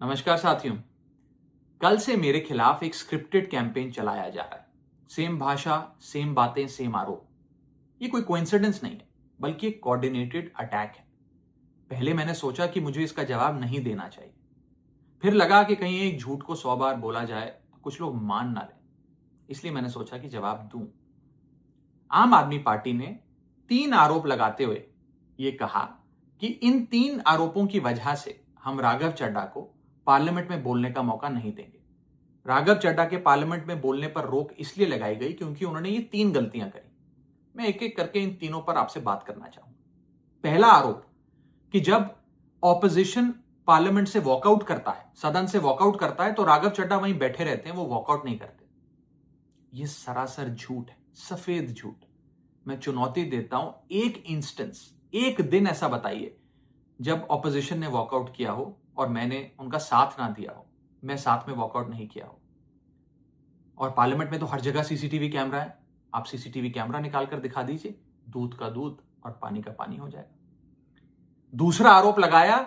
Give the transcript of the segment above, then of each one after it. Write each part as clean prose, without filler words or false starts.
नमस्कार साथियों। कल से मेरे खिलाफ एक स्क्रिप्टेड कैंपेन चलाया जा रहा है। सेम भाषा, सेम बातें, सेम आरोप। ये कोई कोइंसिडेंस नहीं है, बल्कि एक कोऑर्डिनेटेड अटैक है। पहले मैंने सोचा कि मुझे इसका जवाब नहीं देना चाहिए। फिर लगा कि कहीं एक झूठ को 100 बार बोला जाए तो कुछ लोग मान ना लें। इसलिए मैंने सोचा कि जवाब दूं। आम आदमी पार्टी ने 3 आरोप लगाते हुए ये कहा कि इन 3 आरोपों की वजह से हम राघव चड्ढा को पार्लियामेंट में बोलने का मौका नहीं देंगे। राघव चड्ढा के पार्लियामेंट में बोलने पर रोक इसलिए लगाई गई क्योंकि उन्होंने ये 3 गलतियां करी। मैं एक एक करके इन तीनों पर आपसे बात करना चाहूंगा। पहला आरोप कि जब ऑपोजिशन पार्लियामेंट से वॉकआउट करता है, सदन से वॉकआउट करता है, तो राघव चड्ढा वहीं बैठे रहते हैं, वो वॉकआउट नहीं करते। ये सरासर झूठ है, सफेद झूठ। मैं चुनौती देता हूं, एक इंस्टेंस, एक दिन ऐसा बताइए जब ऑपोजिशन ने वॉकआउट किया हो और मैंने उनका साथ ना दिया हो, मैं साथ में वॉकआउट नहीं किया हो। और पार्लियामेंट में तो हर जगह सीसीटीवी कैमरा है। आप सीसीटीवी कैमरा निकाल कर दिखा दीजिए, दूध का दूध और पानी का पानी हो जाएगा। दूसरा आरोप लगाया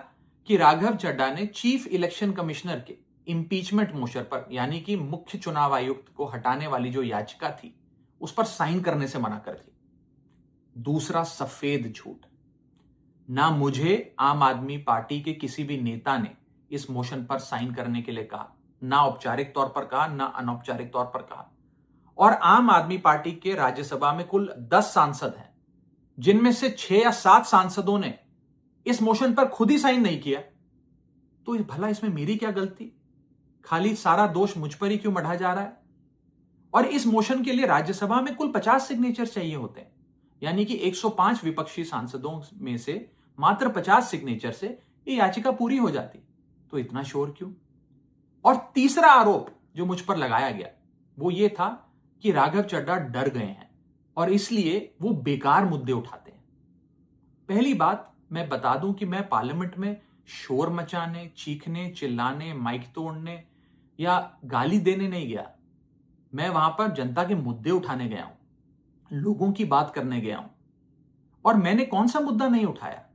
कि राघव चड्ढा ने चीफ इलेक्शन कमिश्नर के इंपीचमेंट मोशन पर, यानी कि मुख्य चुनाव आयुक्त को हटाने वाली जो याचिका थी, उस पर साइन करने से मना कर दी। दूसरा सफेद झूठ। ना मुझे आम आदमी पार्टी के किसी भी नेता ने इस मोशन पर साइन करने के लिए कहा, ना औपचारिक तौर पर कहा, ना अनौपचारिक तौर पर कहा। और आम आदमी पार्टी के राज्यसभा में कुल 10 सांसद हैं, जिनमें से 6 या 7 सांसदों ने इस मोशन पर खुद ही साइन नहीं किया। तो भला इसमें मेरी क्या गलती? खाली सारा दोष मुझ पर ही क्यों मढ़ा जा रहा है? और इस मोशन के लिए राज्यसभा में कुल 50 सिग्नेचर चाहिए होते हैं, यानी कि 105 विपक्षी सांसदों में से मात्र 50 सिग्नेचर से ये याचिका पूरी हो जाती। तो इतना शोर क्यों? और तीसरा आरोप जो मुझ पर लगाया गया वो ये था कि राघव चड्ढा डर गए हैं और इसलिए वो बेकार मुद्दे उठाते हैं। पहली बात मैं बता दूं कि मैं पार्लियामेंट में शोर मचाने, चीखने, चिल्लाने, माइक तोड़ने या गाली देने नहीं गया। मैं वहां पर जनता के मुद्दे उठाने गया हूं, लोगों की बात करने गया हूं। और मैंने कौन सा मुद्दा नहीं उठाया?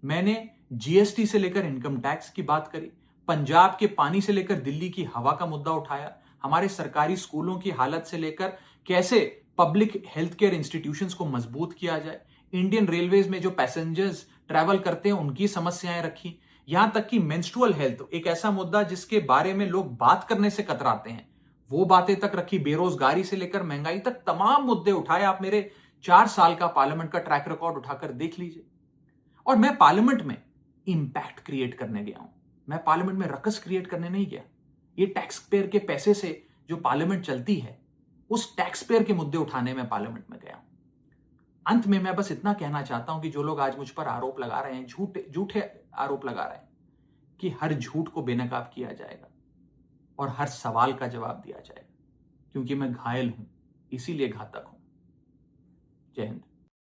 मैंने जीएसटी से लेकर इनकम टैक्स की बात करी, पंजाब के पानी से लेकर दिल्ली की हवा का मुद्दा उठाया, हमारे सरकारी स्कूलों की हालत से लेकर कैसे पब्लिक हेल्थ केयर इंस्टीट्यूशंस को मजबूत किया जाए, इंडियन रेलवेज में जो पैसेंजर्स ट्रैवल करते हैं उनकी समस्याएं रखी, यहां तक कि मेंस्ट्रुअल हेल्थ, एक ऐसा मुद्दा जिसके बारे में लोग बात करने से कतराते हैं, वो बातें तक रखी। बेरोजगारी से लेकर महंगाई तक तमाम मुद्दे उठाए। आप मेरे 4 साल का पार्लियामेंट का ट्रैक रिकॉर्ड उठाकर देख लीजिए। और मैं पार्लियामेंट में इंपैक्ट क्रिएट करने गया हूं, मैं पार्लियामेंट में रकस क्रिएट करने नहीं गया। ये टैक्स पेयर के पैसे से जो पार्लियामेंट चलती है, उस टैक्स पेयर के मुद्दे उठाने में पार्लियामेंट में गया हूं। अंत में मैं बस इतना कहना चाहता हूं कि जो लोग आज मुझ पर आरोप लगा रहे हैं, झूठे झूठे आरोप लगा रहे हैं, कि हर झूठ को बेनकाब किया जाएगा और हर सवाल का जवाब दिया जाएगा, क्योंकि मैं घायल हूं, इसीलिए घातक हूं। जय हिंद।